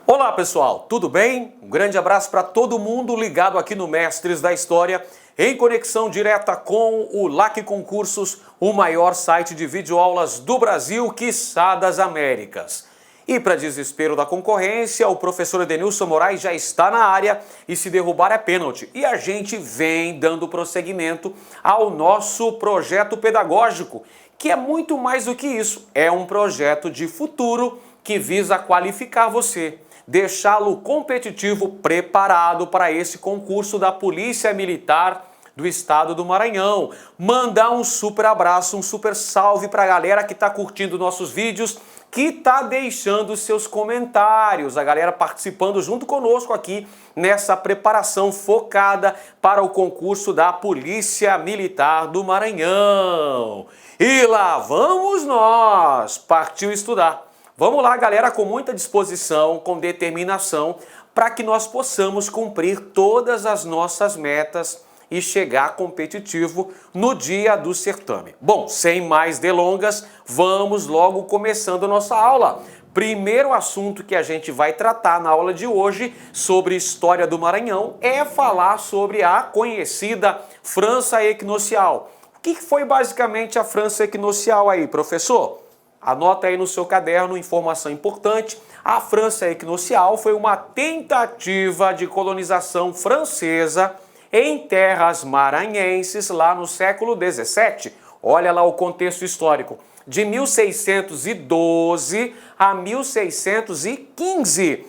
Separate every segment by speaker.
Speaker 1: Olá pessoal, tudo bem? Um grande abraço para todo mundo ligado aqui no Mestres da História, em conexão direta com o LAC Concursos, o maior site de videoaulas do Brasil, quiçá das Américas. E para desespero da concorrência, o professor Edenilson Moraes já está na área e se derrubar é pênalti. E a gente vem dando prosseguimento ao nosso projeto pedagógico, que é muito mais do que isso. É um projeto de futuro que visa qualificar você, deixá-lo competitivo, preparado para esse concurso da Polícia Militar do Estado do Maranhão. Mandar um super abraço, um super salve para a galera que está curtindo nossos vídeos, que está deixando seus comentários, a galera participando junto conosco aqui nessa preparação focada para o concurso da Polícia Militar do Maranhão. E lá vamos nós, partiu estudar. Vamos lá, galera, com muita disposição, com determinação, para que nós possamos cumprir todas as nossas metas e chegar competitivo no dia do certame. Bom, sem mais delongas, vamos logo começando a nossa aula. Primeiro assunto que a gente vai tratar na aula de hoje sobre história do Maranhão é falar sobre a conhecida França Equinocial. O que foi basicamente a França Equinocial aí, professor? Anota aí no seu caderno, informação importante. A França Equinocial foi uma tentativa de colonização francesa em terras maranhenses lá no século XVII. Olha lá o contexto histórico. De 1612 a 1615.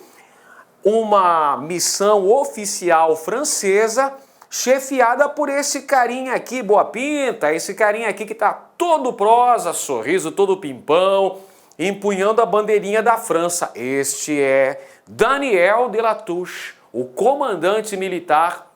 Speaker 1: Uma missão oficial francesa chefiada por esse carinha aqui, boa pinta, esse carinha aqui que tá todo prosa, sorriso todo pimpão, empunhando a bandeirinha da França. Este é Daniel de Latouche, o comandante militar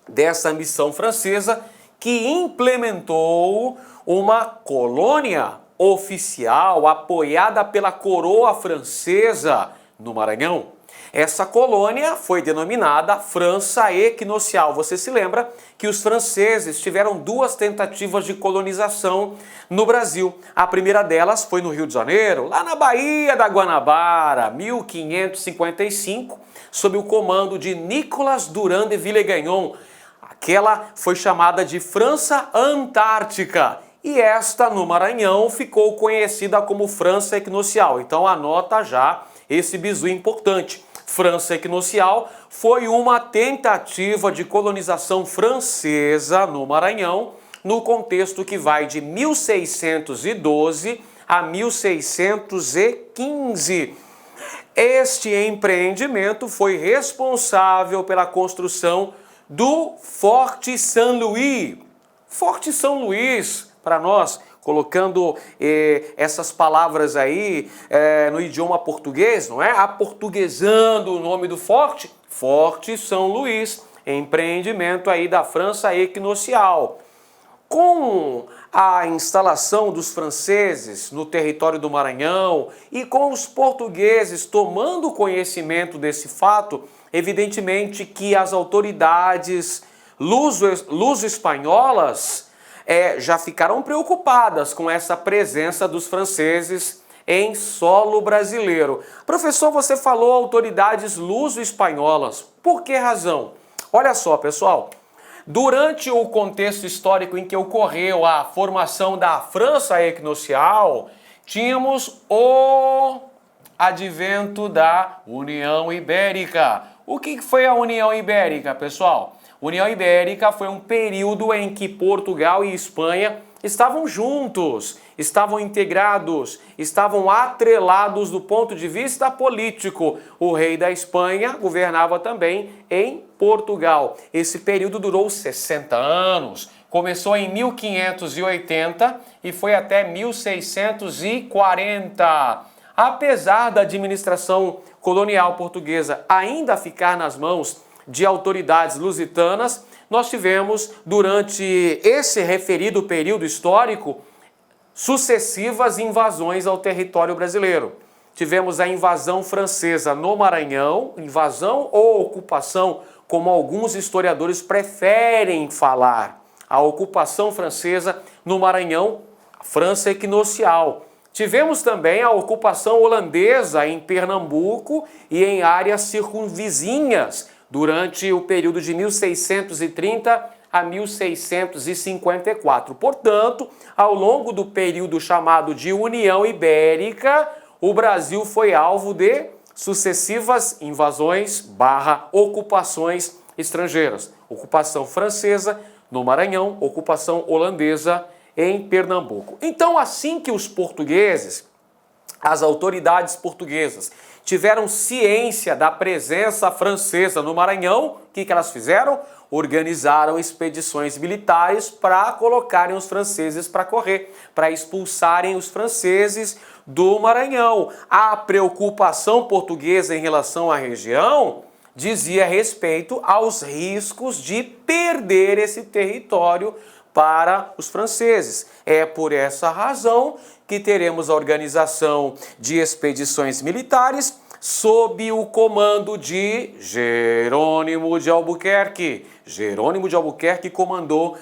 Speaker 1: dessa missão francesa que implementou uma colônia oficial apoiada pela coroa francesa no Maranhão. Essa colônia foi denominada França Equinocial. Você se lembra que os franceses tiveram duas tentativas de colonização no Brasil. A primeira delas foi no Rio de Janeiro, lá na Baía da Guanabara, 1555, sob o comando de Nicolas Durand de Villegagnon. Aquela foi chamada de França Antártica. E esta, no Maranhão, ficou conhecida como França Equinocial. Então anota já esse bizu importante. França Equinocial foi uma tentativa de colonização francesa no Maranhão, no contexto que vai de 1612 a 1615. Este empreendimento foi responsável pela construção do Forte São Luís. Forte São Luís, para nós, colocando essas palavras aí no idioma português, não é? Aportuguesando o nome do forte, Forte São Luís, empreendimento aí da França Equinocial. Com a instalação dos franceses no território do Maranhão e com os portugueses tomando conhecimento desse fato, evidentemente que as autoridades luso-espanholas já ficaram preocupadas com essa presença dos franceses em solo brasileiro. Professor, você falou autoridades luso-espanholas. Por que razão? Olha só, pessoal. Durante o contexto histórico em que ocorreu a formação da França Equinocial, tínhamos o advento da União Ibérica. O que foi a União Ibérica, pessoal? União Ibérica foi um período em que Portugal e Espanha estavam juntos, estavam integrados, estavam atrelados do ponto de vista político. O rei da Espanha governava também em Portugal. Esse período durou 60 anos. Começou em 1580 e foi até 1640. Apesar da administração colonial portuguesa ainda ficar nas mãos de autoridades lusitanas, nós tivemos, durante esse referido período histórico, sucessivas invasões ao território brasileiro. Tivemos a invasão francesa no Maranhão, invasão ou ocupação, como alguns historiadores preferem falar. A ocupação francesa no Maranhão, França Equinocial. Tivemos também a ocupação holandesa em Pernambuco e em áreas circunvizinhas durante o período de 1630 a 1654. Portanto, ao longo do período chamado de União Ibérica, o Brasil foi alvo de sucessivas invasões / ocupações estrangeiras. Ocupação francesa no Maranhão, ocupação holandesa em Pernambuco. Então, assim que os portugueses, as autoridades portuguesas, tiveram ciência da presença francesa no Maranhão, o que elas fizeram? Organizaram expedições militares para colocarem os franceses para correr, para expulsarem os franceses do Maranhão. A preocupação portuguesa em relação à região dizia respeito aos riscos de perder esse território para os franceses. É por essa razão que teremos a organização de expedições militares sob o comando de Jerônimo de Albuquerque. Jerônimo de Albuquerque comandou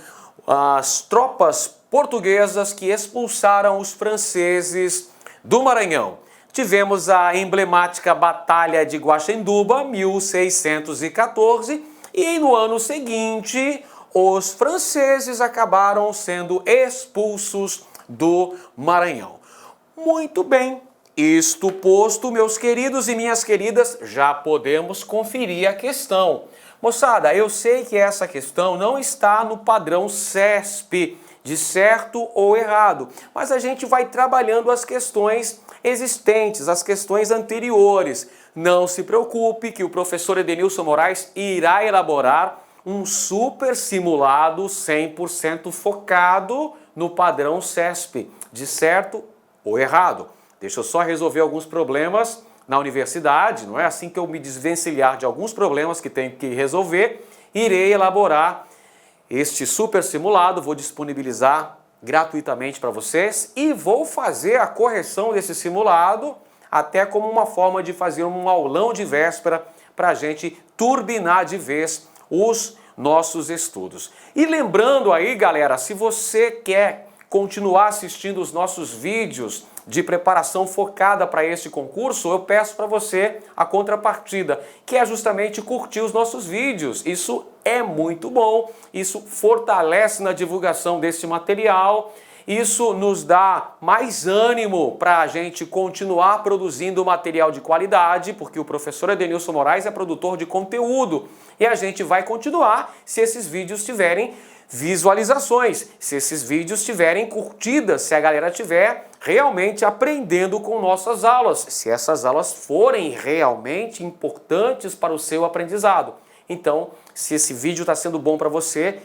Speaker 1: as tropas portuguesas que expulsaram os franceses do Maranhão. Tivemos a emblemática Batalha de Guaxenduba, 1614, e no ano seguinte os franceses acabaram sendo expulsos do Maranhão. Muito bem, isto posto, meus queridos e minhas queridas, já podemos conferir a questão. Moçada, eu sei que essa questão não está no padrão CESP, de certo ou errado, mas a gente vai trabalhando as questões existentes, as questões anteriores. Não se preocupe que o professor Edenilson Moraes irá elaborar um super simulado 100% focado no padrão CESP, de certo ou errado. Deixa eu só resolver alguns problemas na universidade, não é? Assim que eu me desvencilhar de alguns problemas que tenho que resolver, irei elaborar este super simulado, vou disponibilizar gratuitamente para vocês e vou fazer a correção desse simulado até como uma forma de fazer um aulão de véspera para a gente turbinar de vez os nossos estudos. E lembrando aí, galera, se você quer continuar assistindo os nossos vídeos de preparação focada para este concurso, eu peço para você a contrapartida, que é justamente curtir os nossos vídeos. Isso é muito bom, isso fortalece na divulgação desse material, isso nos dá mais ânimo para a gente continuar produzindo material de qualidade, porque o professor Edenilson Moraes é produtor de conteúdo e a gente vai continuar se esses vídeos tiverem visualizações, se esses vídeos tiverem curtidas, se a galera tiver realmente aprendendo com nossas aulas, se essas aulas forem realmente importantes para o seu aprendizado. Então, se esse vídeo está sendo bom para você,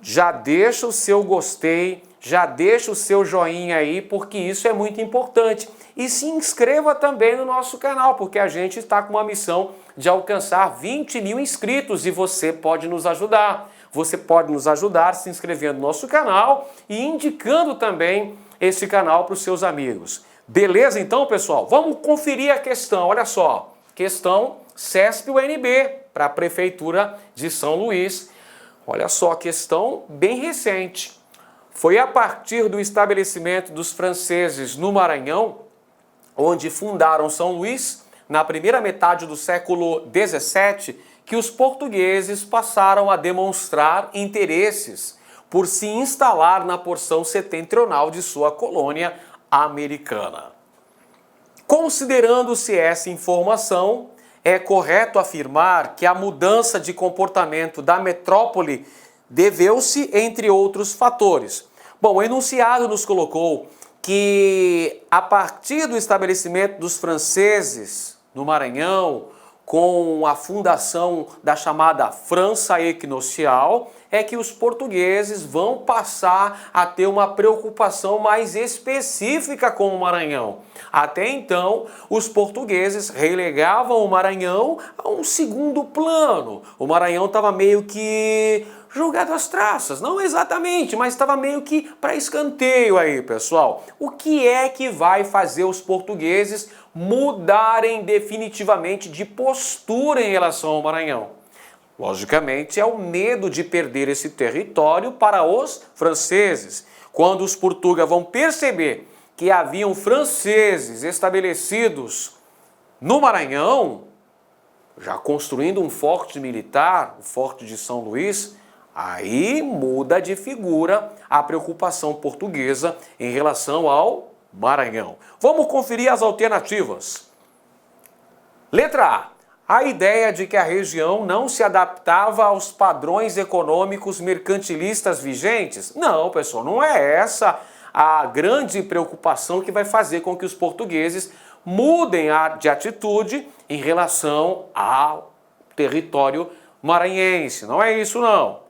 Speaker 1: já deixa o seu gostei, já deixa o seu joinha aí, porque isso é muito importante. E se inscreva também no nosso canal, porque a gente está com uma missão de alcançar 20 mil inscritos e você pode nos ajudar. Você pode nos ajudar se inscrevendo no nosso canal e indicando também esse canal para os seus amigos. Beleza então, pessoal? Vamos conferir a questão. Olha só, questão CESP-UNB para a Prefeitura de São Luís. Olha só, questão bem recente. Foi a partir do estabelecimento dos franceses no Maranhão, onde fundaram São Luís, na primeira metade do século XVII, que os portugueses passaram a demonstrar interesses por se instalar na porção setentrional de sua colônia americana. Considerando-se essa informação, é correto afirmar que a mudança de comportamento da metrópole deveu-se, entre outros fatores. Bom, o enunciado nos colocou que a partir do estabelecimento dos franceses no Maranhão, com a fundação da chamada França Equinocial, é que os portugueses vão passar a ter uma preocupação mais específica com o Maranhão. Até então, os portugueses relegavam o Maranhão a um segundo plano. O Maranhão estava meio que jogado às traças, não exatamente, mas estava meio que para escanteio aí, pessoal. O que é que vai fazer os portugueses mudarem definitivamente de postura em relação ao Maranhão? Logicamente, é o medo de perder esse território para os franceses. Quando os portugueses vão perceber que haviam franceses estabelecidos no Maranhão, já construindo um forte militar, o Forte de São Luís, aí muda de figura a preocupação portuguesa em relação ao Maranhão. Vamos conferir as alternativas. Letra A ideia de que a região não se adaptava aos padrões econômicos mercantilistas vigentes? Não, pessoal, não é essa a grande preocupação que vai fazer com que os portugueses mudem de atitude em relação ao território maranhense. Não é isso, não.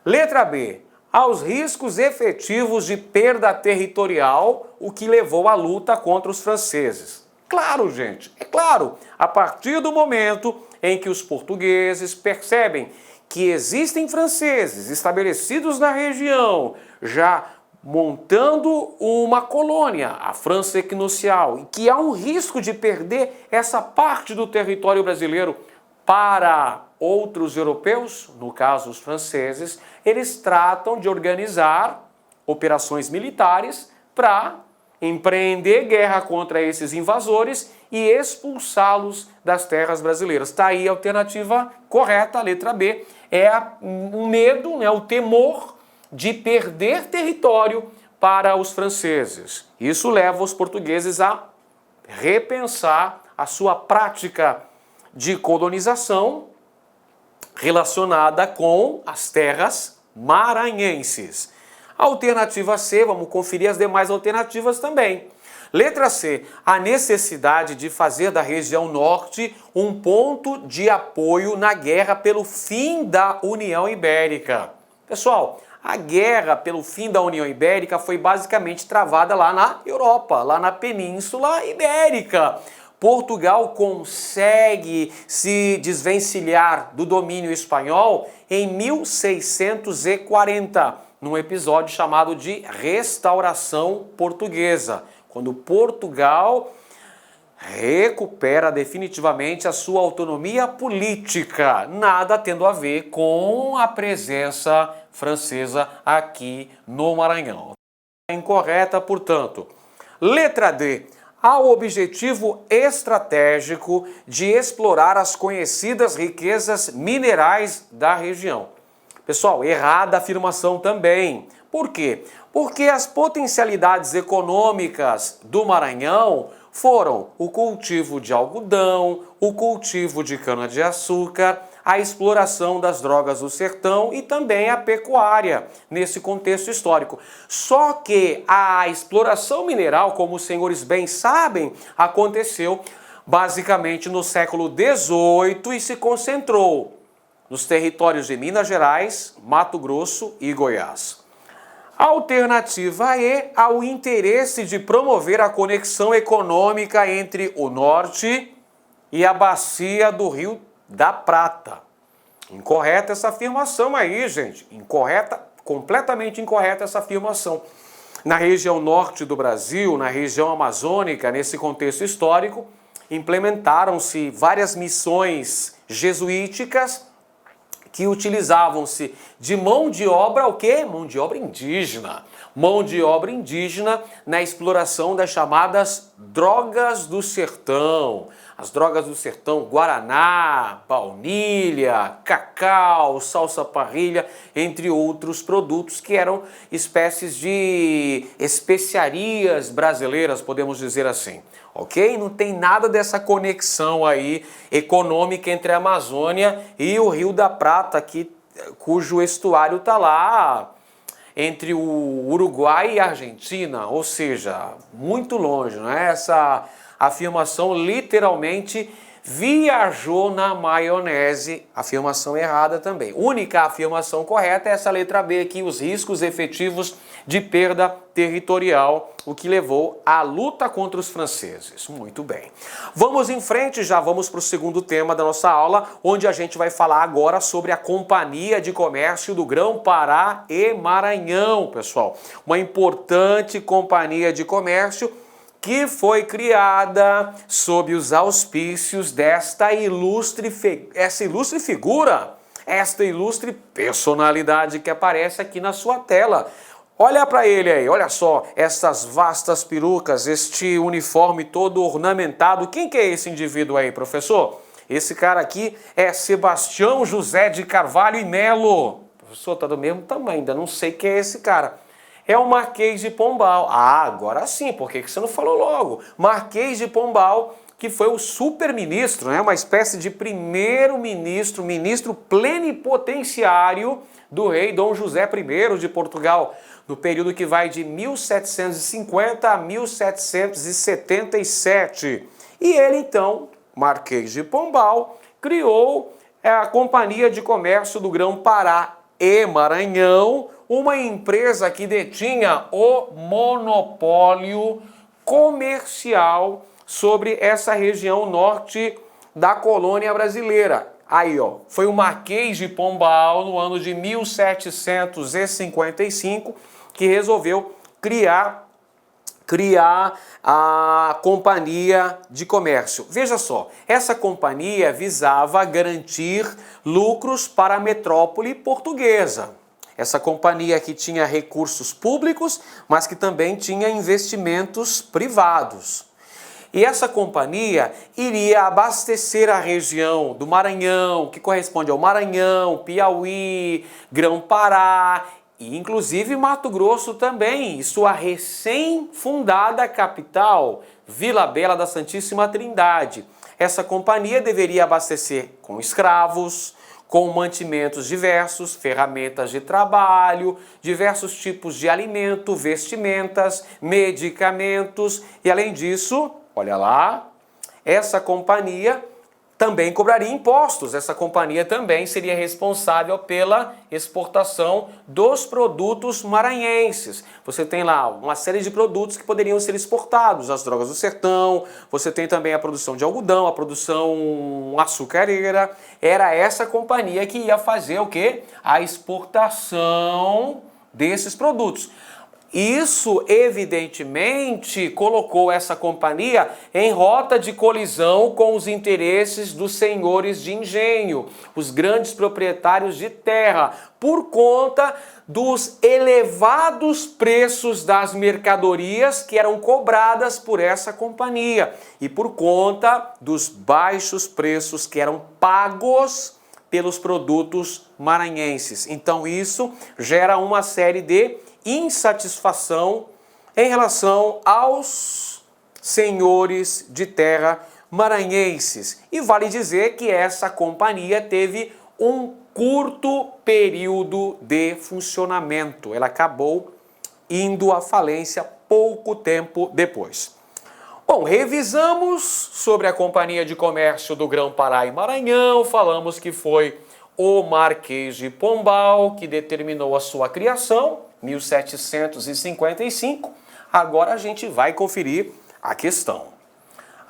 Speaker 1: Letra B. Aos riscos efetivos de perda territorial, o que levou à luta contra os franceses. Claro, gente, é claro. A partir do momento em que os portugueses percebem que existem franceses estabelecidos na região, já montando uma colônia, a França Equinocial, e que há um risco de perder essa parte do território brasileiro para outros europeus, no caso os franceses, eles tratam de organizar operações militares para empreender guerra contra esses invasores e expulsá-los das terras brasileiras. Está aí a alternativa correta, a letra B, é o medo, né, o temor de perder território para os franceses. Isso leva os portugueses a repensar a sua prática de colonização relacionada com as terras maranhenses. Alternativa C, vamos conferir as demais alternativas também. Letra C, a necessidade de fazer da região norte um ponto de apoio na guerra pelo fim da União Ibérica. Pessoal, a guerra pelo fim da União Ibérica foi basicamente travada lá na Europa, lá na Península Ibérica. Portugal consegue se desvencilhar do domínio espanhol em 1640, num episódio chamado de Restauração Portuguesa, quando Portugal recupera definitivamente a sua autonomia política, nada tendo a ver com a presença francesa aqui no Maranhão. Incorreta, portanto. Letra D. Há o objetivo estratégico de explorar as conhecidas riquezas minerais da região. Pessoal, errada a afirmação também. Por quê? Porque as potencialidades econômicas do Maranhão foram o cultivo de algodão, o cultivo de cana-de-açúcar, a exploração das drogas do sertão e também a pecuária, nesse contexto histórico. Só que a exploração mineral, como os senhores bem sabem, aconteceu basicamente no século XVIII e se concentrou nos territórios de Minas Gerais, Mato Grosso e Goiás. Alternativa E, ao interesse de promover a conexão econômica entre o norte e a bacia do Rio da Prata. Incorreta essa afirmação aí, gente. Incorreta, completamente incorreta essa afirmação. Na região norte do Brasil, na região amazônica, nesse contexto histórico, implementaram-se várias missões jesuíticas que utilizavam-se de mão de obra, o quê? Mão de obra indígena. Mão de obra indígena na exploração das chamadas drogas do sertão. As drogas do sertão, guaraná, baunilha, cacau, salsa parrilha, entre outros produtos que eram espécies de especiarias brasileiras, podemos dizer assim. Ok? Não tem nada dessa conexão aí econômica entre a Amazônia e o Rio da Prata, cujo estuário está lá entre o Uruguai e a Argentina, ou seja, muito longe, não é? Essa afirmação literalmente viajou na maionese, afirmação errada também. Única afirmação correta é essa letra B aqui, os riscos efetivos de perda territorial, o que levou à luta contra os franceses. Muito bem. Vamos em frente, já vamos para o segundo tema da nossa aula, onde a gente vai falar agora sobre a Companhia de Comércio do Grão-Pará e Maranhão, pessoal. Uma importante companhia de comércio que foi criada sob os auspícios desta ilustre figura, esta ilustre personalidade que aparece aqui na sua tela. Olha para ele aí, olha só, essas vastas perucas, este uniforme todo ornamentado. Quem que é esse indivíduo aí, professor? Esse cara aqui é Sebastião José de Carvalho e Melo. Professor, tá do mesmo tamanho, ainda não sei quem é esse cara. É o Marquês de Pombal. Ah, agora sim, por que você não falou logo? Marquês de Pombal, que foi o super-ministro, né? Uma espécie de primeiro-ministro, ministro plenipotenciário do rei Dom José I de Portugal, no período que vai de 1750 a 1777. E ele, então, Marquês de Pombal, criou a Companhia de Comércio do Grão-Pará e Maranhão, uma empresa que detinha o monopólio comercial sobre essa região norte da colônia brasileira. Aí, ó, foi o Marquês de Pombal, no ano de 1755, que resolveu criar a Companhia de Comércio. Veja só, essa companhia visava garantir lucros para a metrópole portuguesa. Essa companhia que tinha recursos públicos, mas que também tinha investimentos privados. E essa companhia iria abastecer a região do Maranhão, que corresponde ao Maranhão, Piauí, Grão-Pará e inclusive Mato Grosso também, e sua recém-fundada capital, Vila Bela da Santíssima Trindade. Essa companhia deveria abastecer com escravos, com mantimentos diversos, ferramentas de trabalho, diversos tipos de alimento, vestimentas, medicamentos e, além disso, olha lá, essa companhia também cobraria impostos. Essa companhia também seria responsável pela exportação dos produtos maranhenses. Você tem lá uma série de produtos que poderiam ser exportados, as drogas do sertão, você tem também a produção de algodão, a produção açucareira. Era essa companhia que ia fazer o quê? A exportação desses produtos. Isso, evidentemente, colocou essa companhia em rota de colisão com os interesses dos senhores de engenho, os grandes proprietários de terra, por conta dos elevados preços das mercadorias que eram cobradas por essa companhia e por conta dos baixos preços que eram pagos pelos produtos maranhenses. Então isso gera uma série de insatisfação em relação aos senhores de terra maranhenses. E vale dizer que essa companhia teve um curto período de funcionamento. Ela acabou indo à falência pouco tempo depois. Bom, revisamos sobre a Companhia de Comércio do Grão-Pará e Maranhão, falamos que foi o Marquês de Pombal que determinou a sua criação, 1755. Agora a gente vai conferir a questão.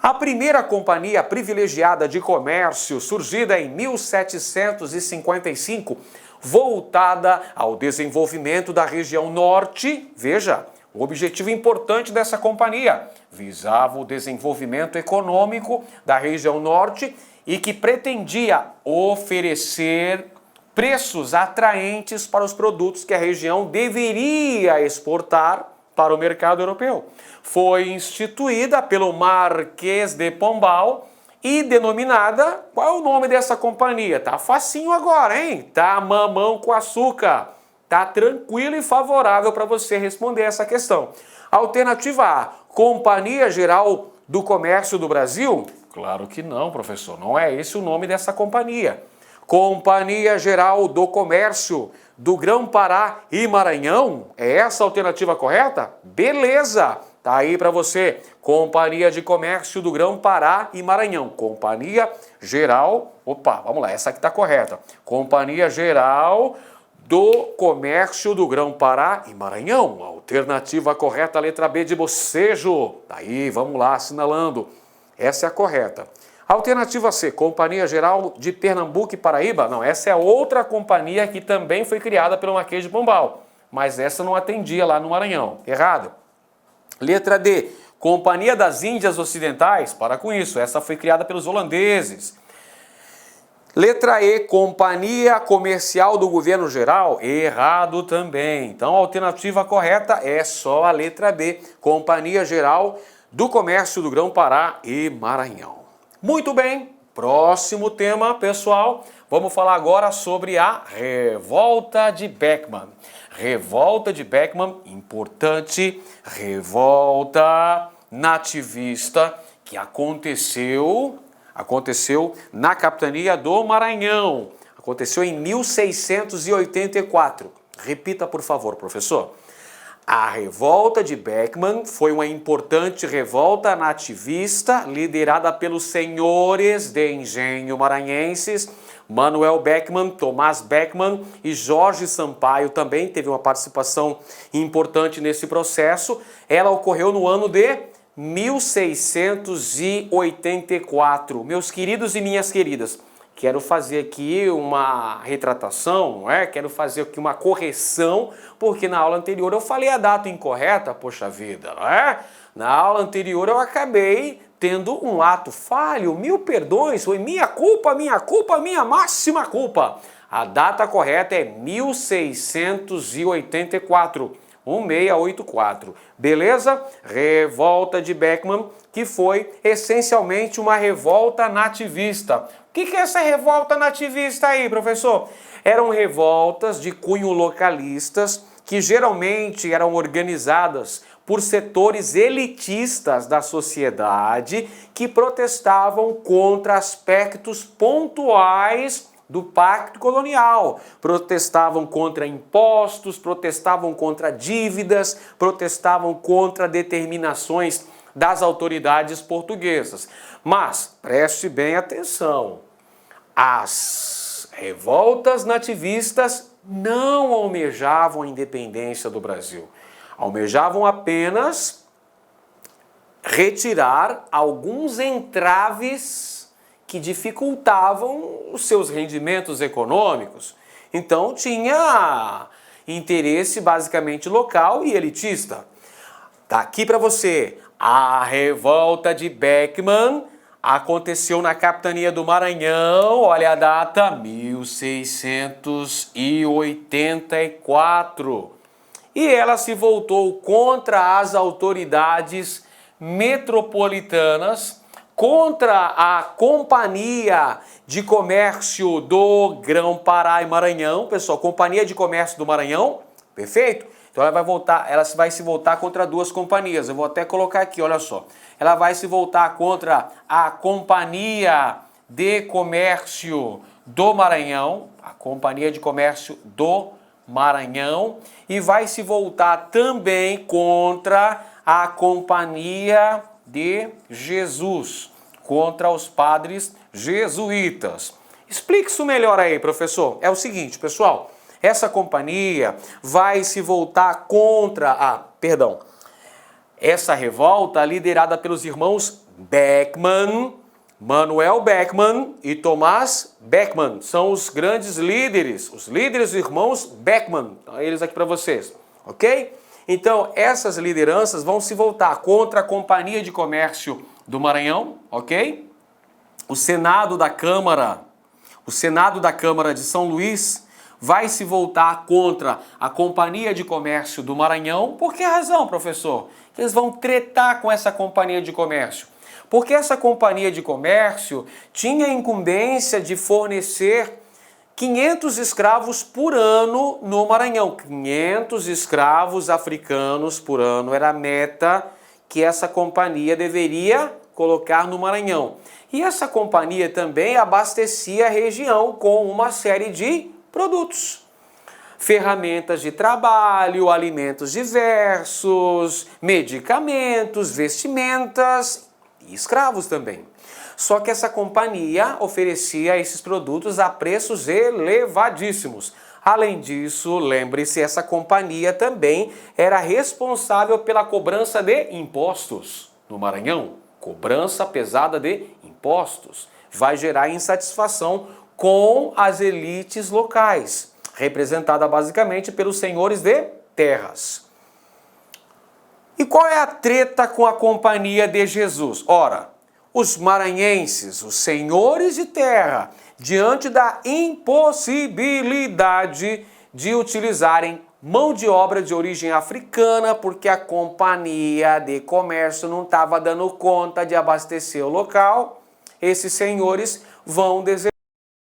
Speaker 1: A primeira companhia privilegiada de comércio, surgida em 1755, voltada ao desenvolvimento da região norte, veja, o objetivo importante dessa companhia visava o desenvolvimento econômico da região norte e que pretendia oferecer preços atraentes para os produtos que a região deveria exportar para o mercado europeu. Foi instituída pelo Marquês de Pombal e denominada... Qual é o nome dessa companhia? Tá facinho agora, hein? Tá mamão com açúcar. Tá tranquilo e favorável para você responder essa questão. Alternativa A, Companhia Geral do Comércio do Brasil? Claro que não, professor. Não é esse o nome dessa companhia. Companhia Geral do Comércio do Grão-Pará e Maranhão? É essa a alternativa correta? Beleza! Tá aí para você. Companhia de Comércio do Grão-Pará e Maranhão. Companhia Geral... Opa, vamos lá, essa aqui tá correta. Companhia Geral do Comércio do Grão-Pará e Maranhão. Alternativa correta, letra B de bocejo. Tá aí, vamos lá, assinalando. Essa é a correta. Alternativa C, Companhia Geral de Pernambuco e Paraíba? Não, essa é outra companhia que também foi criada pelo Marquês de Pombal, mas essa não atendia lá no Maranhão. Errado. Letra D, Companhia das Índias Ocidentais? Para com isso, essa foi criada pelos holandeses. Letra E, Companhia Comercial do Governo Geral. Errado também. Então, a alternativa correta é só a letra B, Companhia Geral do Comércio do Grão-Pará e Maranhão. Muito bem, próximo tema, pessoal. Vamos falar agora sobre a Revolta de Beckman. Revolta de Beckman, importante, revolta nativista que aconteceu na capitania do Maranhão. Aconteceu em 1684. Repita, por favor, professor. A Revolta de Beckman foi uma importante revolta nativista liderada pelos senhores de engenho maranhenses Manuel Beckman, Tomás Beckman e Jorge Sampaio também teve uma participação importante nesse processo. Ela ocorreu no ano de 1684. Meus queridos e minhas queridas, quero fazer aqui uma retratação, não é? Quero fazer aqui uma correção, porque na aula anterior eu falei a data incorreta, poxa vida, não é? Na aula anterior eu acabei tendo um ato falho, mil perdões, foi minha culpa, minha máxima culpa. A data correta é 1684. 1684, beleza? Revolta de Beckman, que foi essencialmente uma revolta nativista. O que é essa revolta nativista aí, professor? Eram revoltas de cunho localistas que geralmente eram organizadas por setores elitistas da sociedade que protestavam contra aspectos pontuais do pacto colonial, protestavam contra impostos, protestavam contra dívidas, protestavam contra determinações das autoridades portuguesas. Mas, preste bem atenção, as revoltas nativistas não almejavam a independência do Brasil, almejavam apenas retirar alguns entraves que dificultavam os seus rendimentos econômicos. Então tinha interesse basicamente local e elitista. Tá aqui para você. A Revolta de Beckman aconteceu na capitania do Maranhão, olha a data, 1684. E ela se voltou contra as autoridades metropolitanas, contra a Companhia de Comércio do Grão-Pará e Maranhão, pessoal, Companhia de Comércio do Maranhão, perfeito? Então ela vai se voltar contra duas companhias, eu vou até colocar aqui, olha só. Ela vai se voltar contra a Companhia de Comércio do Maranhão, a Companhia de Comércio do Maranhão, e vai se voltar também contra a Companhia de Jesus, contra os padres jesuítas. Explique isso melhor aí, professor. É o seguinte, pessoal, essa companhia vai se voltar contra essa revolta liderada pelos irmãos Beckman, Manuel Beckman e Tomás Beckman. São os grandes líderes, os líderes irmãos Beckman. Então, eles aqui para vocês, ok? Então, essas lideranças vão se voltar contra a Companhia de Comércio do Maranhão, ok? O Senado da Câmara de São Luís vai se voltar contra a Companhia de Comércio do Maranhão. Por que razão, professor? Eles vão tretar com essa Companhia de Comércio. Porque essa Companhia de Comércio tinha a incumbência de fornecer 500 escravos por ano no Maranhão. 500 escravos africanos por ano era a meta que essa companhia deveria colocar no Maranhão. E essa companhia também abastecia a região com uma série de produtos. Ferramentas de trabalho, alimentos diversos, medicamentos, vestimentas e escravos também. Só que essa companhia oferecia esses produtos a preços elevadíssimos. Além disso, lembre-se, essa companhia também era responsável pela cobrança de impostos no Maranhão. Cobrança pesada de impostos. Vai gerar insatisfação com as elites locais, representada basicamente pelos senhores de terras. E qual é a treta com a Companhia de Jesus? Ora, os maranhenses, os senhores de terra, diante da impossibilidade de utilizarem mão de obra de origem africana, porque a companhia de comércio não estava dando conta de abastecer o local, esses senhores vão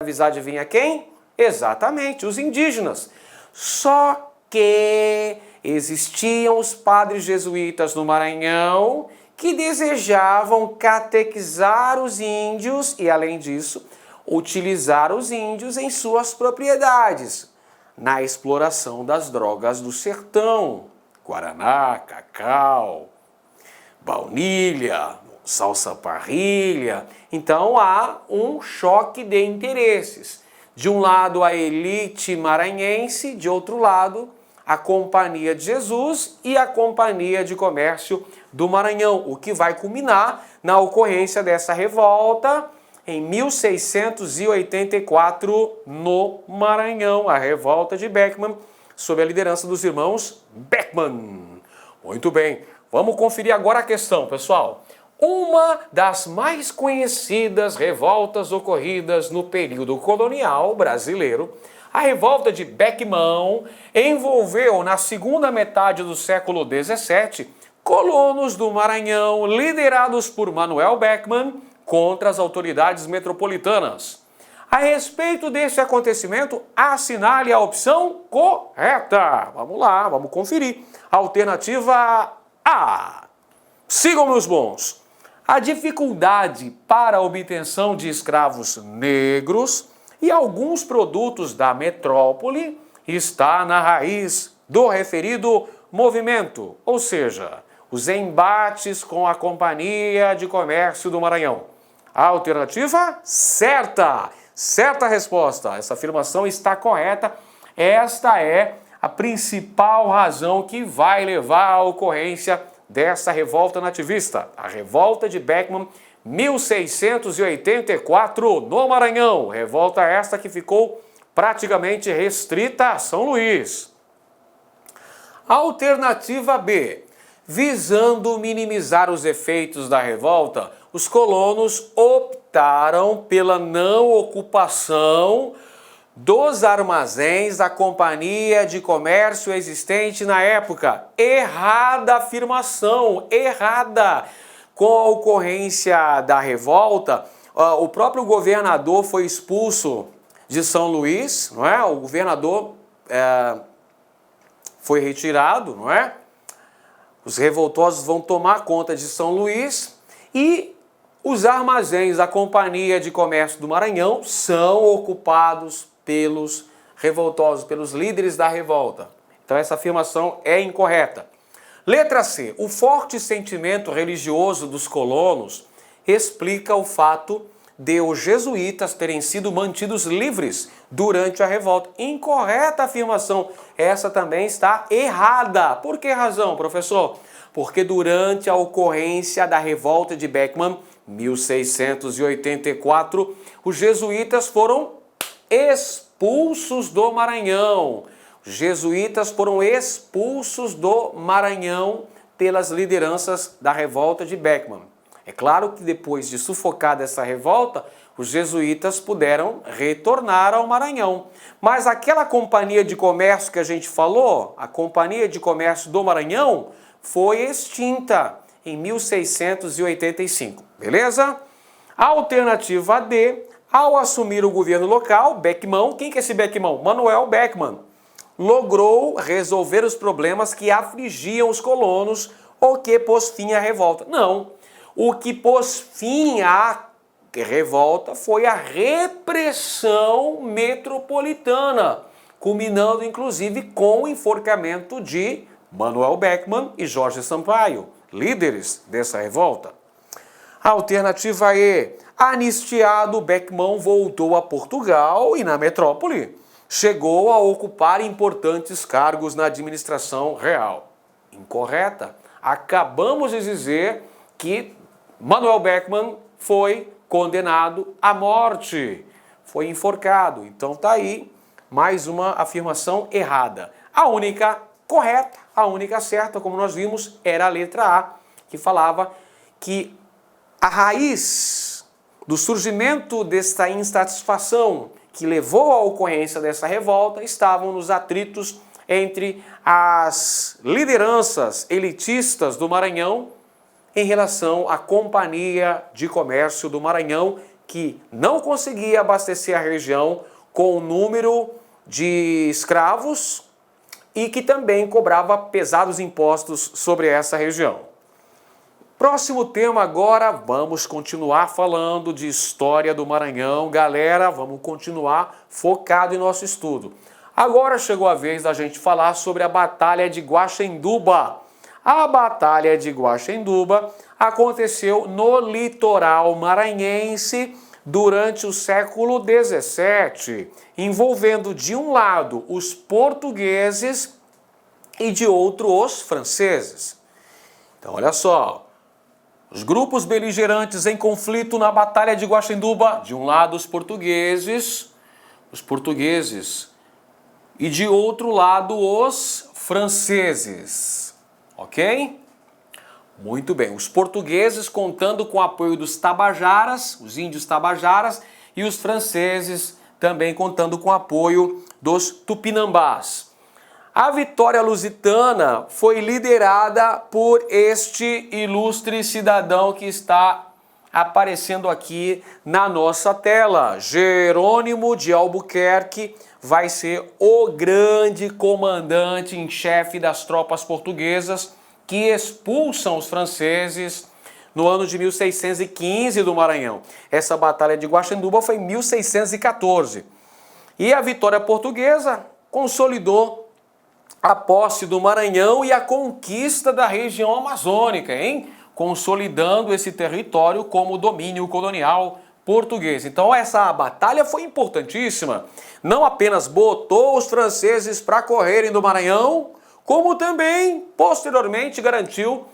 Speaker 1: avisar de vir a quem? Exatamente, os indígenas. Só que existiam os padres jesuítas no Maranhão que desejavam catequizar os índios e, além disso, utilizar os índios em suas propriedades, na exploração das drogas do sertão, guaraná, cacau, baunilha, salsa parrilha. Então há um choque de interesses. De um lado a elite maranhense, de outro lado a Companhia de Jesus e a Companhia de Comércio do Maranhão, o que vai culminar na ocorrência dessa revolta em 1684 no Maranhão, a revolta de Beckman, sob a liderança dos irmãos Beckman. Muito bem, vamos conferir agora a questão, pessoal. Uma das mais conhecidas revoltas ocorridas no período colonial brasileiro, a revolta de Beckman, envolveu na segunda metade do século XVII colonos do Maranhão liderados por Manuel Beckman contra as autoridades metropolitanas. A respeito desse acontecimento, assinale a opção correta. Vamos lá, vamos conferir. Alternativa A. Sigam meus bons. A dificuldade para a obtenção de escravos negros e alguns produtos da metrópole está na raiz do referido movimento, ou seja, os embates com a Companhia de Comércio do Maranhão. A alternativa certa. Certa resposta. Essa afirmação está correta. Esta é a principal razão que vai levar à ocorrência dessa revolta nativista. A revolta de Beckman, 1684, no Maranhão. Revolta esta que ficou praticamente restrita a São Luís. Alternativa B. Visando minimizar os efeitos da revolta, os colonos optaram pela não ocupação dos armazéns da Companhia de Comércio existente na época. Errada afirmação, errada. Com a ocorrência da revolta, o próprio governador foi expulso de São Luís, não é? O governador foi retirado, não é? Os revoltosos vão tomar conta de São Luís e os armazéns da Companhia de Comércio do Maranhão são ocupados pelos revoltosos, pelos líderes da revolta. Então essa afirmação é incorreta. Letra C. O forte sentimento religioso dos colonos explica o fato de os jesuítas terem sido mantidos livres durante a revolta. Incorreta afirmação. Essa também está errada. Por que razão, professor? Porque durante a ocorrência da revolta de Beckman, 1684, os jesuítas foram expulsos do Maranhão. Os jesuítas foram expulsos do Maranhão pelas lideranças da revolta de Beckman. É claro que depois de sufocada essa revolta, os jesuítas puderam retornar ao Maranhão. Mas aquela Companhia de Comércio que a gente falou, a Companhia de Comércio do Maranhão, foi extinta em 1685. Beleza? Alternativa D. Ao assumir o governo local, Beckman, quem que é esse Beckman? Manuel Beckman, logrou resolver os problemas que afligiam os colonos ou que pôs fim à revolta. Não. O que pôs fim à revolta foi a repressão metropolitana, culminando inclusive com o enforcamento de Manuel Beckman e Jorge Sampaio, líderes dessa revolta. Alternativa E. Anistiado, Beckman voltou a Portugal e na metrópole chegou a ocupar importantes cargos na administração real. Incorreta. Acabamos de dizer que Manuel Beckman foi condenado à morte, foi enforcado. Então tá aí mais uma afirmação errada. A única correta, a única certa, como nós vimos, era a letra A, que falava que A raiz do surgimento desta insatisfação que levou à ocorrência dessa revolta estavam nos atritos entre as lideranças elitistas do Maranhão em relação à Companhia de Comércio do Maranhão, que não conseguia abastecer a região com o número de escravos e que também cobrava pesados impostos sobre essa região. Próximo tema agora, vamos continuar falando de história do Maranhão. Galera, vamos continuar focado em nosso estudo. Agora chegou a vez da gente falar sobre a Batalha de Guaxenduba. A Batalha de Guaxenduba aconteceu no litoral maranhense durante o século XVII, envolvendo de um lado os portugueses e de outro os franceses. Então olha só, os grupos beligerantes em conflito na Batalha de Guaxenduba, de um lado os portugueses e de outro lado os franceses, ok? Muito bem, os portugueses contando com o apoio dos tabajaras, os índios tabajaras, e os franceses também contando com o apoio dos tupinambás. A vitória lusitana foi liderada por este ilustre cidadão que está aparecendo aqui na nossa tela. Jerônimo de Albuquerque vai ser o grande comandante em chefe das tropas portuguesas que expulsam os franceses no ano de 1615 do Maranhão. Essa batalha de Guaxenduba foi em 1614. E a vitória portuguesa consolidou a posse do Maranhão e a conquista da região amazônica, hein? Consolidando esse território como domínio colonial português. Então essa batalha foi importantíssima. Não apenas botou os franceses para correrem do Maranhão, como também, posteriormente, garantiu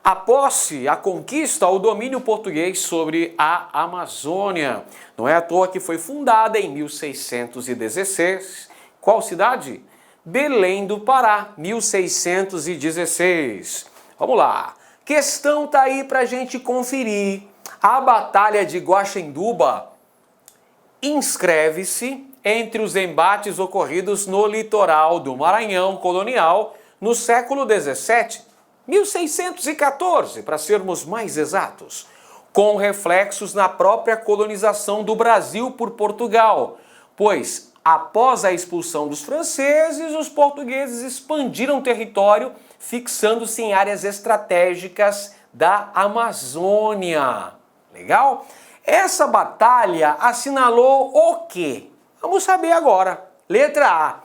Speaker 1: a posse, a conquista, o domínio português sobre a Amazônia. Não é à toa que foi fundada em 1616. Qual cidade? Belém do Pará, 1616. Vamos lá. Questão tá aí para a gente conferir. A Batalha de Guaxenduba inscreve-se entre os embates ocorridos no litoral do Maranhão colonial no século XVII, 1614, para sermos mais exatos, com reflexos na própria colonização do Brasil por Portugal, pois após a expulsão dos franceses, os portugueses expandiram o território, fixando-se em áreas estratégicas da Amazônia. Legal? Essa batalha assinalou o quê? Vamos saber agora. Letra A.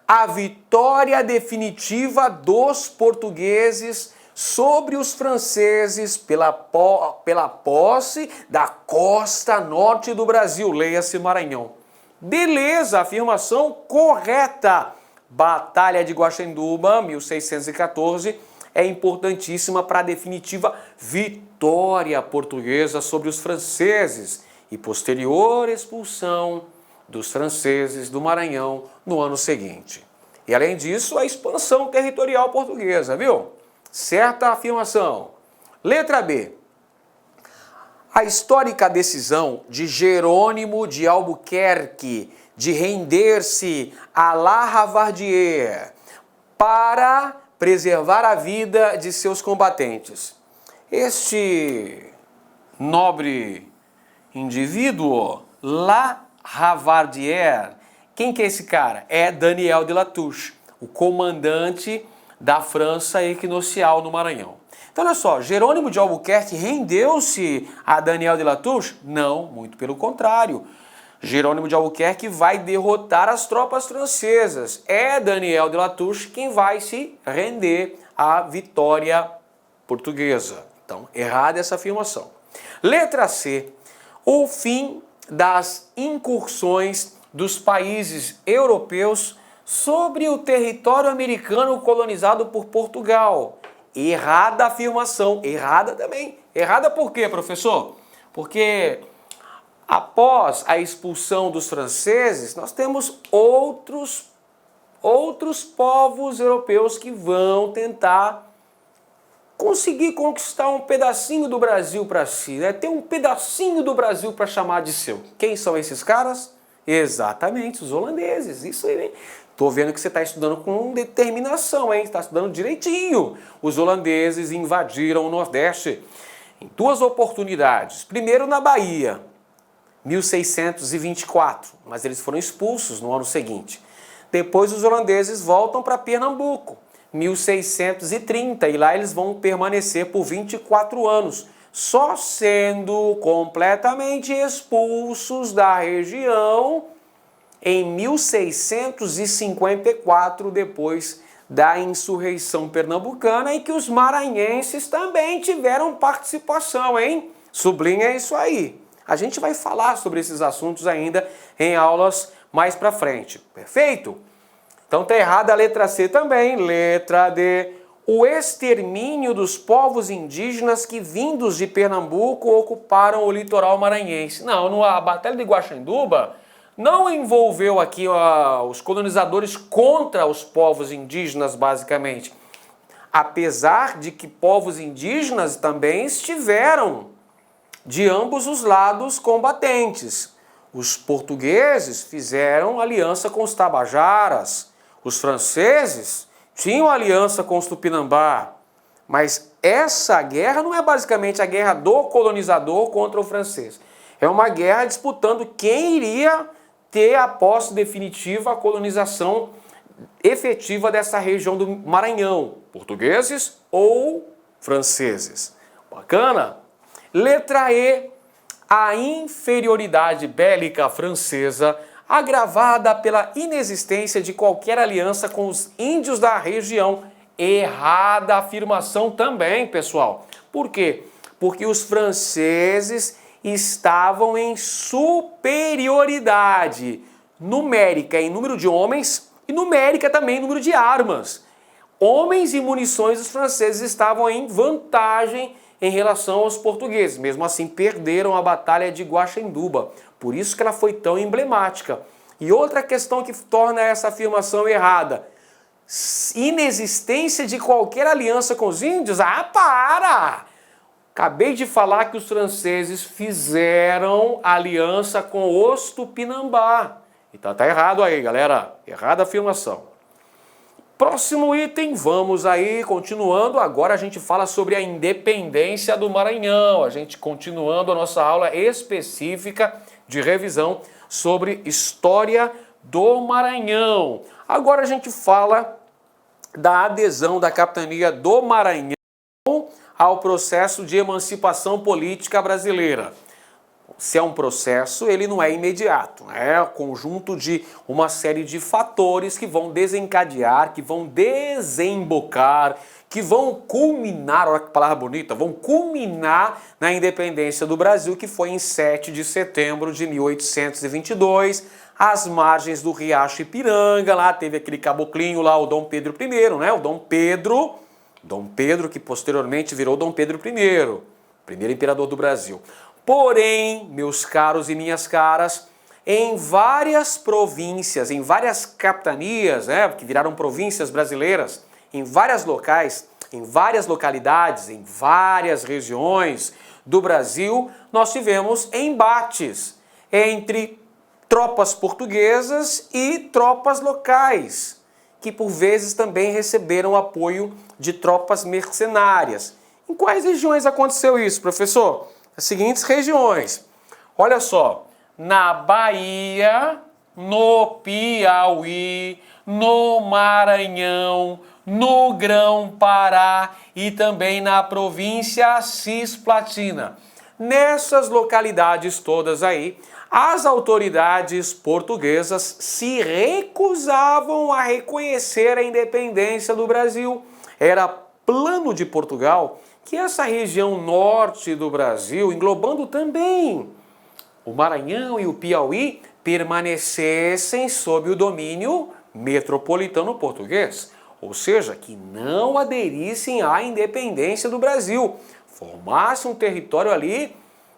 Speaker 1: A vitória definitiva dos portugueses sobre os franceses pela posse da costa norte do Brasil. Leia-se Maranhão. Beleza, afirmação correta. Batalha de Guaxenduba, 1614, é importantíssima para a definitiva vitória portuguesa sobre os franceses e posterior expulsão dos franceses do Maranhão no ano seguinte. E além disso, a expansão territorial portuguesa, viu? Certa afirmação. Letra B. A histórica decisão de Jerônimo de Albuquerque de render-se a La Ravardie para preservar a vida de seus combatentes. Este nobre indivíduo, La Ravardie, quem que é esse cara? É Daniel de Latouche, o comandante da França equinocial no Maranhão. Então, olha só, Jerônimo de Albuquerque rendeu-se a Daniel de Latouche? Não, muito pelo contrário. Jerônimo de Albuquerque vai derrotar as tropas francesas. É Daniel de Latouche quem vai se render à vitória portuguesa. Então, errada essa afirmação. Letra C. O fim das incursões dos países europeus sobre o território americano colonizado por Portugal. Errada afirmação. Errada também. Errada por quê, professor? Porque após a expulsão dos franceses, nós temos outros povos europeus que vão tentar conseguir conquistar um pedacinho do Brasil para si, né? Ter um pedacinho do Brasil para chamar de seu. Quem são esses caras? Exatamente, os holandeses. Isso aí, hein? Tô vendo que você está estudando com determinação, hein? Está estudando direitinho. Os holandeses invadiram o Nordeste em duas oportunidades. Primeiro na Bahia, 1624, mas eles foram expulsos no ano seguinte. Depois os holandeses voltam para Pernambuco, 1630, e lá eles vão permanecer por 24 anos, só sendo completamente expulsos da região em 1654, depois da insurreição pernambucana, em que os maranhenses também tiveram participação, hein? Sublinha isso aí. A gente vai falar sobre esses assuntos ainda em aulas mais pra frente, perfeito? Então tá errada a letra C também, letra D. O extermínio dos povos indígenas que, vindos de Pernambuco, ocuparam o litoral maranhense. Não, a Batalha de Guaxenduba não envolveu aqui os colonizadores contra os povos indígenas, basicamente. Apesar de que povos indígenas também estiveram de ambos os lados combatentes. Os portugueses fizeram aliança com os tabajaras, os franceses tinham aliança com os tupinambá, mas essa guerra não é basicamente a guerra do colonizador contra o francês. É uma guerra disputando quem iria ter a posse definitiva, a colonização efetiva dessa região do Maranhão, portugueses ou franceses. Bacana? Letra E, a inferioridade bélica francesa, agravada pela inexistência de qualquer aliança com os índios da região. Errada afirmação também, pessoal. Por quê? Porque os franceses estavam em superioridade numérica em número de homens e numérica também em número de armas. Homens e munições, os franceses estavam em vantagem em relação aos portugueses. Mesmo assim, perderam a Batalha de Guaxenduba. Por isso que ela foi tão emblemática. E outra questão que torna essa afirmação errada: inexistência de qualquer aliança com os índios? Ah, para! Acabei de falar que os franceses fizeram aliança com os tupinambá. Então tá errado aí, galera. Errada a afirmação. Próximo item, vamos aí, continuando. Agora a gente fala sobre a independência do Maranhão. A gente continuando a nossa aula específica de revisão sobre história do Maranhão. Agora a gente fala da adesão da capitania do Maranhão ao processo de emancipação política brasileira. Se é um processo, ele não é imediato, é um conjunto de uma série de fatores que vão desencadear, que vão desembocar, que vão culminar, olha que palavra bonita, vão culminar na independência do Brasil, que foi em 7 de setembro de 1822, às margens do Riacho Ipiranga. Lá teve aquele caboclinho lá, o Dom Pedro I, né? O Dom Pedro que posteriormente virou Dom Pedro I, primeiro imperador do Brasil. Porém, meus caros e minhas caras, em várias províncias, em várias capitanias, né, que viraram províncias brasileiras, em vários locais, em várias localidades, em várias regiões do Brasil, nós tivemos embates entre tropas portuguesas e tropas locais, que por vezes também receberam apoio de tropas mercenárias. Em quais regiões aconteceu isso, professor? As seguintes regiões. Olha só, na Bahia, no Piauí, no Maranhão, no Grão-Pará e também na província cisplatina. Nessas localidades todas aí, as autoridades portuguesas se recusavam a reconhecer a independência do Brasil. Era plano de Portugal que essa região norte do Brasil, englobando também o Maranhão e o Piauí, permanecessem sob o domínio metropolitano português, ou seja, que não aderissem à independência do Brasil, formasse um território ali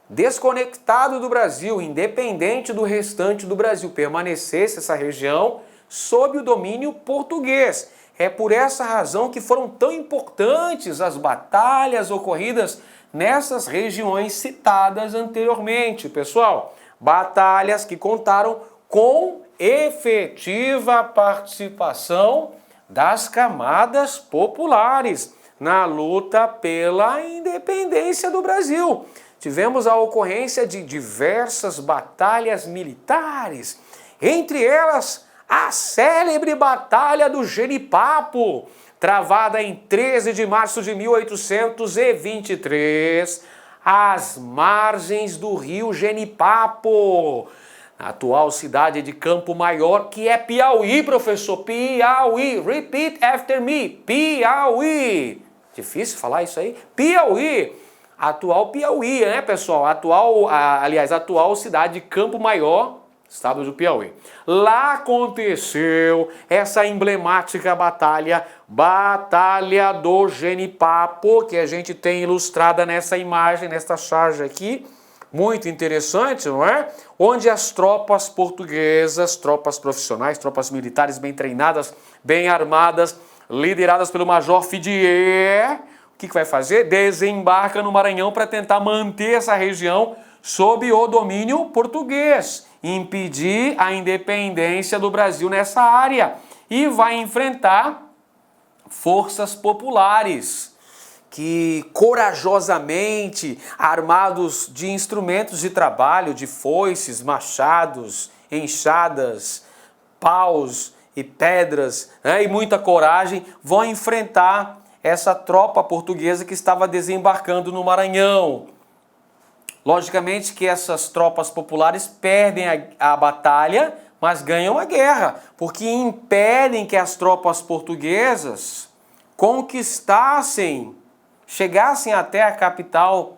Speaker 1: desconectado do Brasil, independente do restante do Brasil, permanecesse essa região sob o domínio português. É por essa razão que foram tão importantes as batalhas ocorridas nessas regiões citadas anteriormente, pessoal. Batalhas que contaram com efetiva participação das camadas populares na luta pela independência do Brasil. Tivemos a ocorrência de diversas batalhas militares, entre elas a célebre Batalha do Genipapo, travada em 13 de março de 1823, às margens do rio Genipapo, na atual cidade de Campo Maior, que é Piauí, professor, Piauí, repeat after me, Piauí. Difícil falar isso aí? Piauí, atual Piauí, né, pessoal? Atual cidade de Campo Maior, estado do Piauí. Lá aconteceu essa emblemática batalha, Batalha do Genipapo, que a gente tem ilustrada nessa imagem, nesta charge aqui. Muito interessante, não é? Onde as tropas portuguesas, tropas profissionais, tropas militares bem treinadas, bem armadas, lideradas pelo Major Fidier, o que vai fazer? Desembarca no Maranhão para tentar manter essa região sob o domínio português, impedir a independência do Brasil nessa área e vai enfrentar forças populares que corajosamente, armados de instrumentos de trabalho, de foices, machados, enxadas, paus e pedras, né, e muita coragem, vão enfrentar essa tropa portuguesa que estava desembarcando no Maranhão. Logicamente que essas tropas populares perdem a batalha, mas ganham a guerra, porque impedem que as tropas portuguesas chegassem até a capital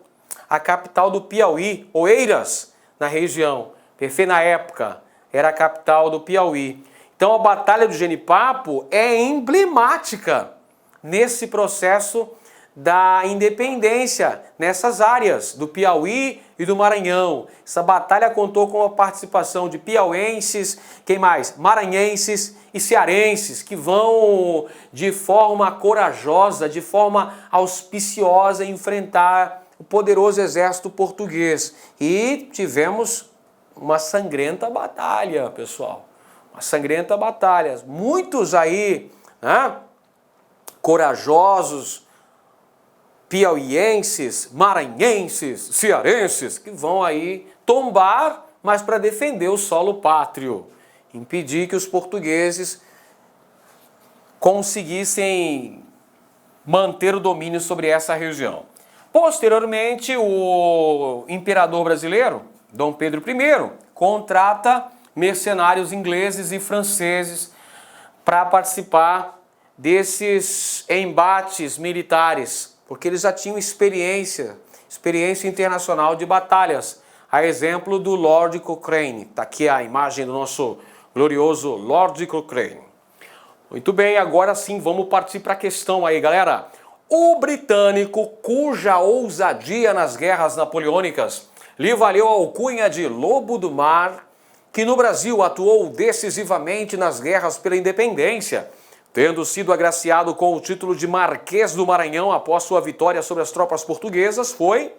Speaker 1: do Piauí, Oeiras, na região. Perfeito, na época, era a capital do Piauí. Então a Batalha do Genipapo é emblemática nesse processo da independência nessas áreas do Piauí e do Maranhão. Essa batalha contou com a participação de piauenses, quem mais? Maranhenses e cearenses, que vão de forma corajosa, de forma auspiciosa enfrentar o poderoso exército português. E tivemos uma sangrenta batalha, pessoal. Uma sangrenta batalha. Muitos aí, né, corajosos, piauienses, maranhenses, cearenses, que vão aí tombar, mas para defender o solo pátrio, impedir que os portugueses conseguissem manter o domínio sobre essa região. Posteriormente, o imperador brasileiro, Dom Pedro I, contrata mercenários ingleses e franceses para participar desses embates militares, porque eles já tinham experiência internacional de batalhas, a exemplo do Lord Cochrane. Está aqui a imagem do nosso glorioso Lord Cochrane. Muito bem, agora sim vamos partir para a questão aí, galera. O britânico, cuja ousadia nas guerras napoleônicas lhe valeu a alcunha de Lobo do Mar, que no Brasil atuou decisivamente nas guerras pela independência, tendo sido agraciado com o título de Marquês do Maranhão após sua vitória sobre as tropas portuguesas, foi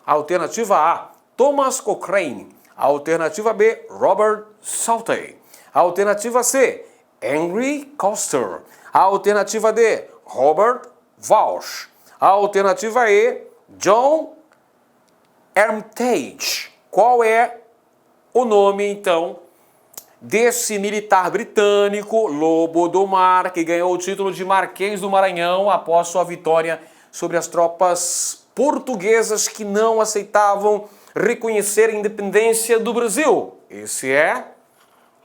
Speaker 1: a alternativa A, Thomas Cochrane, a alternativa B, Robert Southey, a alternativa C, Henry Custer, a alternativa D, Robert Walsh, a alternativa E, John Armitage. Qual é o nome, então, desse militar britânico, Lobo do Mar, que ganhou o título de Marquês do Maranhão após sua vitória sobre as tropas portuguesas que não aceitavam reconhecer a independência do Brasil? Esse é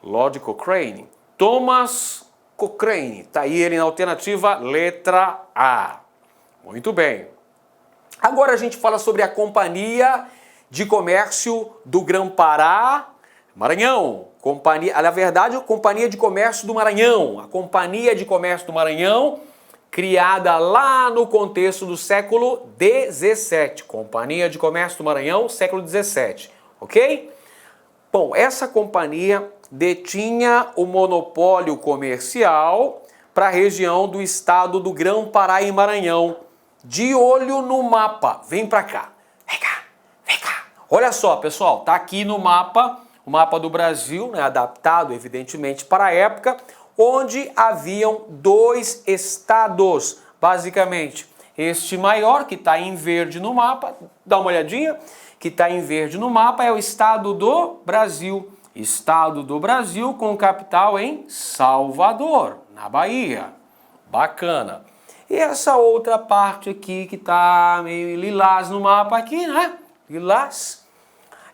Speaker 1: Lord Cochrane. Thomas Cochrane. Está aí ele na alternativa letra A. Muito bem. Agora a gente fala sobre a Companhia de Comércio do Grão-Pará, Maranhão. Na verdade, a Companhia de Comércio do Maranhão. A Companhia de Comércio do Maranhão, criada lá no contexto do século XVII. Companhia de Comércio do Maranhão, século XVII. Ok? Bom, essa companhia detinha o monopólio comercial para a região do estado do Grão-Pará e Maranhão. De olho no mapa. Vem para cá. Vem cá. Vem cá. Olha só, pessoal, tá aqui no mapa, o mapa do Brasil, né, adaptado evidentemente para a época, onde haviam 2 estados, basicamente. Este maior, que está em verde no mapa, dá uma olhadinha, que está em verde no mapa, é o estado do Brasil. Estado do Brasil com capital em Salvador, na Bahia. Bacana. E essa outra parte aqui que está meio lilás no mapa aqui, né? Lilás.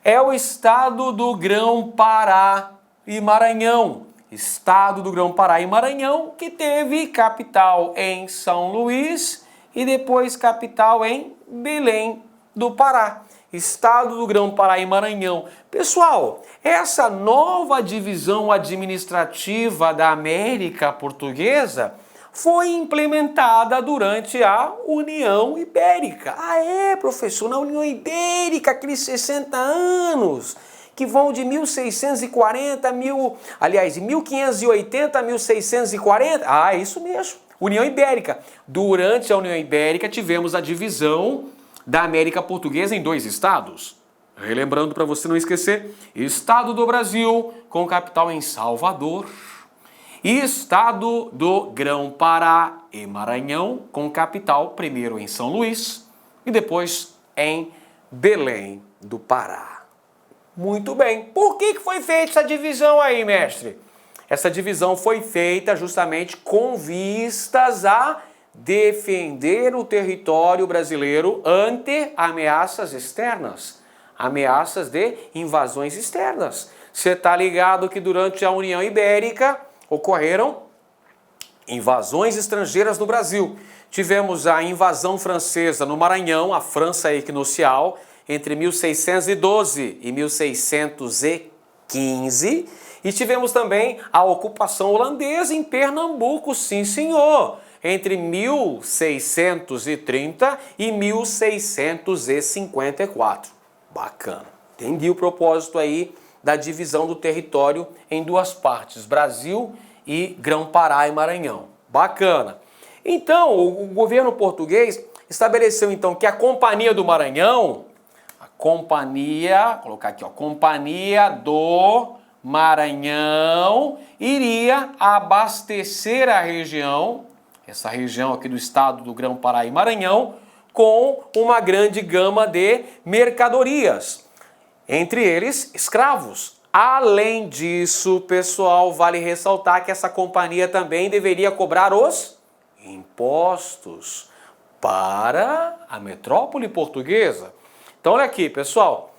Speaker 1: É o estado do Grão-Pará e Maranhão. Estado do Grão-Pará e Maranhão, que teve capital em São Luís e depois capital em Belém do Pará. Estado do Grão-Pará e Maranhão. Pessoal, essa nova divisão administrativa da América Portuguesa foi implementada durante a União Ibérica. Ah, é, professor, na União Ibérica, aqueles 60 anos, que vão de 1640 de 1580 a 1640. Ah, é isso mesmo. União Ibérica. Durante a União Ibérica tivemos a divisão da América Portuguesa em 2 estados. Relembrando para você não esquecer, Estado do Brasil, com capital em Salvador, e Estado do Grão-Pará e Maranhão, com capital primeiro em São Luís e depois em Belém do Pará. Muito bem. Por que foi feita essa divisão aí, mestre? Essa divisão foi feita justamente com vistas a defender o território brasileiro ante ameaças externas, ameaças de invasões externas. Você está ligado que durante a União Ibérica ocorreram invasões estrangeiras no Brasil. Tivemos a invasão francesa no Maranhão, a França equinocial, entre 1612 e 1615. E tivemos também a ocupação holandesa em Pernambuco, sim senhor, entre 1630 e 1654. Bacana. Entendi o propósito aí da divisão do território em 2 partes, Brasil e Grão-Pará e Maranhão. Bacana. Então, o governo português estabeleceu então que a Companhia do Maranhão, colocar aqui, ó, Companhia do Maranhão, iria abastecer a região, essa região aqui do estado do Grão-Pará e Maranhão, com uma grande gama de mercadorias, entre eles escravos. Além disso, pessoal, vale ressaltar que essa companhia também deveria cobrar os impostos para a metrópole portuguesa. Então, olha aqui, pessoal.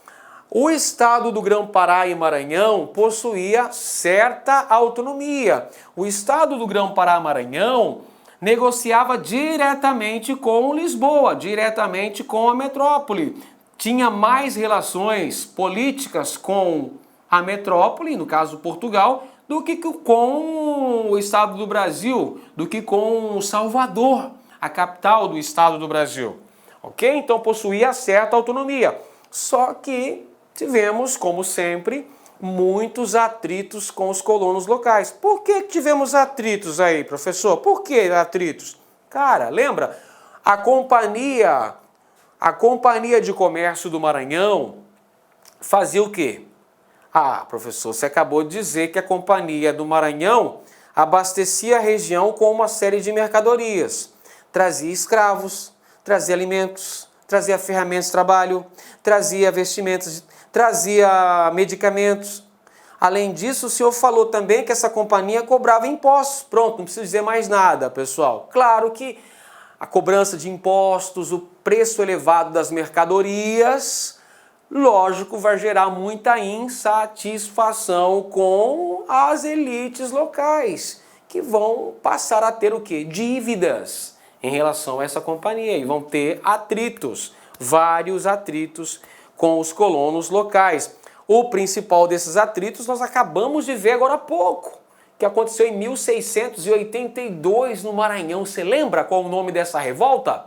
Speaker 1: O estado do Grão-Pará e Maranhão possuía certa autonomia. O estado do Grão-Pará e Maranhão negociava diretamente com Lisboa, diretamente com a metrópole. Tinha mais relações políticas com a metrópole, no caso Portugal, do que com o estado do Brasil, do que com Salvador, a capital do estado do Brasil. Ok? Então possuía certa autonomia. Só que tivemos, como sempre, muitos atritos com os colonos locais. Por que tivemos atritos aí, professor? Por que atritos? Cara, lembra? A Companhia de Comércio do Maranhão fazia o quê? Ah, professor, você acabou de dizer que a Companhia do Maranhão abastecia a região com uma série de mercadorias. Trazia escravos, trazia alimentos, trazia ferramentas de trabalho, trazia vestimentas, trazia medicamentos. Além disso, o senhor falou também que essa companhia cobrava impostos. Pronto, não preciso dizer mais nada, pessoal. Claro que a cobrança de impostos, o preço elevado das mercadorias, lógico, vai gerar muita insatisfação com as elites locais, que vão passar a ter o quê? Dívidas em relação a essa companhia e vão ter atritos, vários atritos com os colonos locais. O principal desses atritos nós acabamos de ver agora há pouco, que aconteceu em 1682 no Maranhão. Você lembra qual o nome dessa revolta?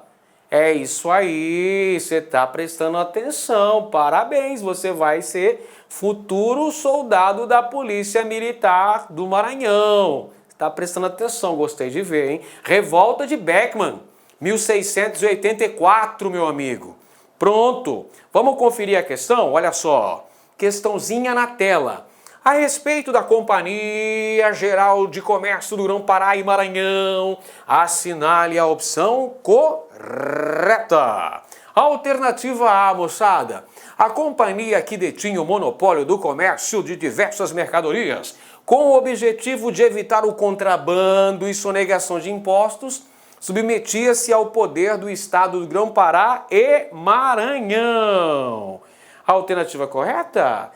Speaker 1: É isso aí, você está prestando atenção, parabéns, você vai ser futuro soldado da Polícia Militar do Maranhão. Tá prestando atenção, gostei de ver, hein? Revolta de Beckman, 1684, meu amigo. Pronto, vamos conferir a questão? Olha só, questãozinha na tela. A respeito da Companhia Geral de Comércio do Grão-Pará e Maranhão, assinale a opção correta. Alternativa A, moçada. A companhia que detinha o monopólio do comércio de diversas mercadorias, com o objetivo de evitar o contrabando e sonegação de impostos, submetia-se ao poder do Estado do Grão-Pará e Maranhão. Alternativa correta?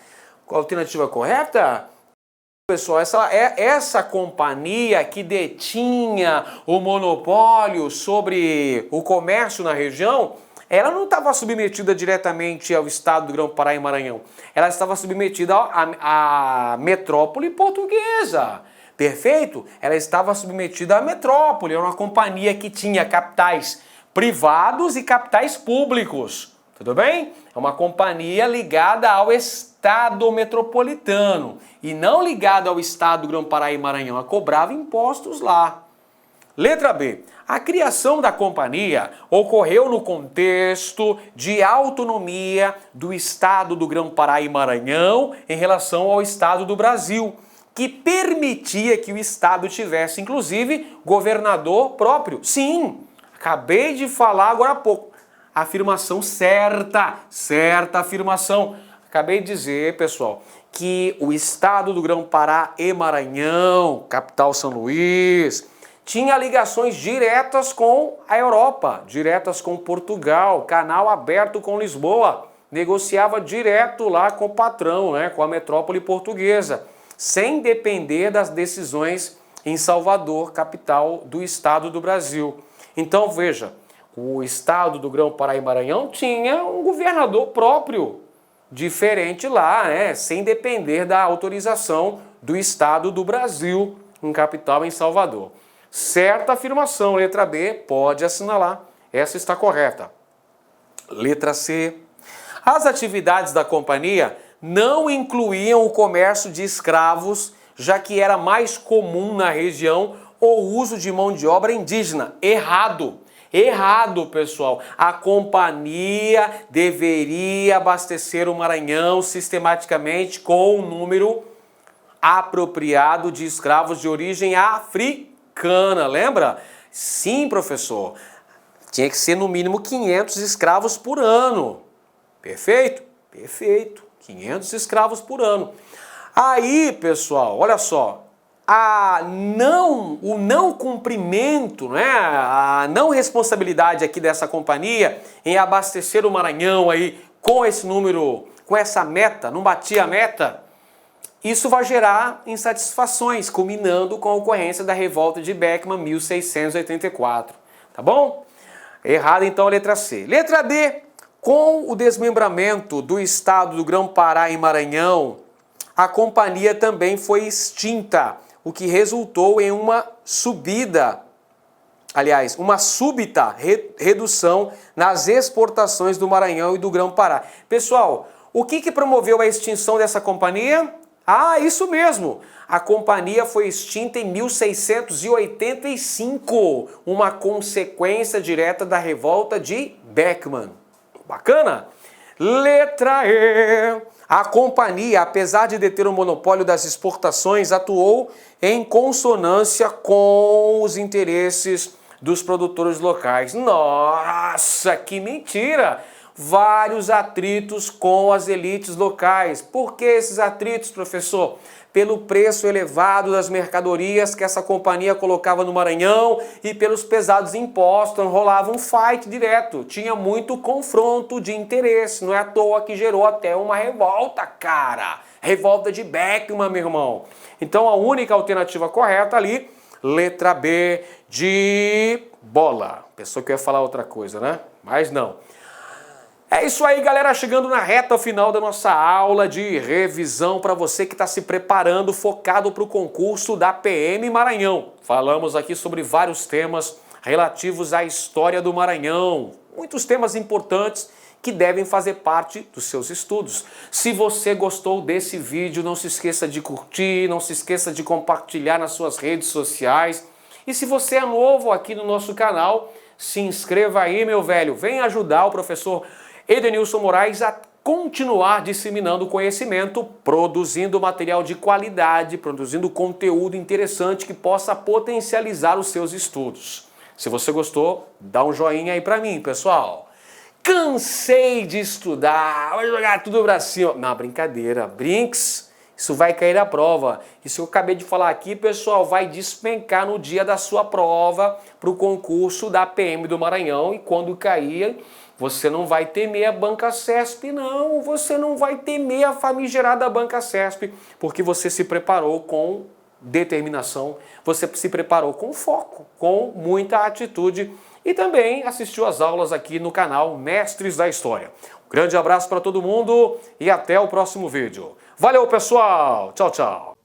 Speaker 1: Alternativa correta? Pessoal, essa companhia que detinha o monopólio sobre o comércio na região, ela não estava submetida diretamente ao Estado do Grão-Pará e Maranhão. Ela estava submetida à metrópole portuguesa. Perfeito? Ela estava submetida à metrópole. Era uma companhia que tinha capitais privados e capitais públicos. Tudo bem? É uma companhia ligada ao Estado metropolitano e não ligada ao Estado do Grão-Pará e Maranhão. Ela cobrava impostos lá. Letra B. A criação da companhia ocorreu no contexto de autonomia do Estado do Grão-Pará e Maranhão em relação ao Estado do Brasil, que permitia que o Estado tivesse, inclusive, governador próprio. Sim, acabei de falar agora há pouco. Afirmação certa, certa afirmação. Acabei de dizer, pessoal, que o Estado do Grão-Pará e Maranhão, capital São Luís, tinha ligações diretas com a Europa, diretas com Portugal, canal aberto com Lisboa, negociava direto lá com o patrão, né, com a metrópole portuguesa, sem depender das decisões em Salvador, capital do Estado do Brasil. Então, veja, o Estado do Grão-Pará e Maranhão tinha um governador próprio, diferente lá, né, sem depender da autorização do Estado do Brasil, em capital em Salvador. Certa afirmação, letra B, pode assinalar. Essa está correta. Letra C. As atividades da companhia não incluíam o comércio de escravos, já que era mais comum na região o uso de mão de obra indígena. Errado. Errado, pessoal. A companhia deveria abastecer o Maranhão sistematicamente com um número apropriado de escravos de origem africana. Lembra? Sim, professor. Tinha que ser no mínimo 500 escravos por ano. Perfeito? Perfeito. 500 escravos por ano. Aí, pessoal, olha só. O não cumprimento, né, a não responsabilidade aqui dessa companhia em abastecer o Maranhão aí com esse número, com essa meta, não batia a meta, isso vai gerar insatisfações, culminando com a ocorrência da revolta de Beckman, 1684. Tá bom? Errado então a letra C. Letra D. Com o desmembramento do Estado do Grão-Pará e Maranhão, a companhia também foi extinta, o que resultou em uma súbita redução nas exportações do Maranhão e do Grão-Pará. Pessoal, o que promoveu a extinção dessa companhia? Ah, isso mesmo! A companhia foi extinta em 1685, uma consequência direta da revolta de Beckman. Bacana? Letra E. A companhia, apesar de deter o monopólio das exportações, atuou em consonância com os interesses dos produtores locais. Nossa, que mentira! Vários atritos com as elites locais. Por que esses atritos, professor? Pelo preço elevado das mercadorias que essa companhia colocava no Maranhão e pelos pesados impostos, rolava um fight direto. Tinha muito confronto de interesse, não é à toa que gerou até uma revolta, cara. Revolta de Beckman, meu irmão. Então a única alternativa correta ali, letra B de bola. Pensou que eu ia falar outra coisa, né? Mas não. É isso aí, galera, chegando na reta final da nossa aula de revisão para você que está se preparando, focado para o concurso da PM Maranhão. Falamos aqui sobre vários temas relativos à história do Maranhão, muitos temas importantes que devem fazer parte dos seus estudos. Se você gostou desse vídeo, não se esqueça de curtir, não se esqueça de compartilhar nas suas redes sociais. E se você é novo aqui no nosso canal, se inscreva aí, meu velho. Venha ajudar o professor Edenilson Moraes a continuar disseminando conhecimento, produzindo material de qualidade, produzindo conteúdo interessante que possa potencializar os seus estudos. Se você gostou, dá um joinha aí pra mim, pessoal. Cansei de estudar, vou jogar tudo pra cima. Não, brincadeira, brinks, isso vai cair a prova. Isso que eu acabei de falar aqui, pessoal, vai despencar no dia da sua prova pro concurso da PM do Maranhão, e quando cair, você não vai temer a banca CESP, não. Você não vai temer a famigerada banca CESP, porque você se preparou com determinação, você se preparou com foco, com muita atitude e também assistiu às aulas aqui no canal Mestres da História. Um grande abraço para todo mundo e até o próximo vídeo. Valeu, pessoal! Tchau, tchau!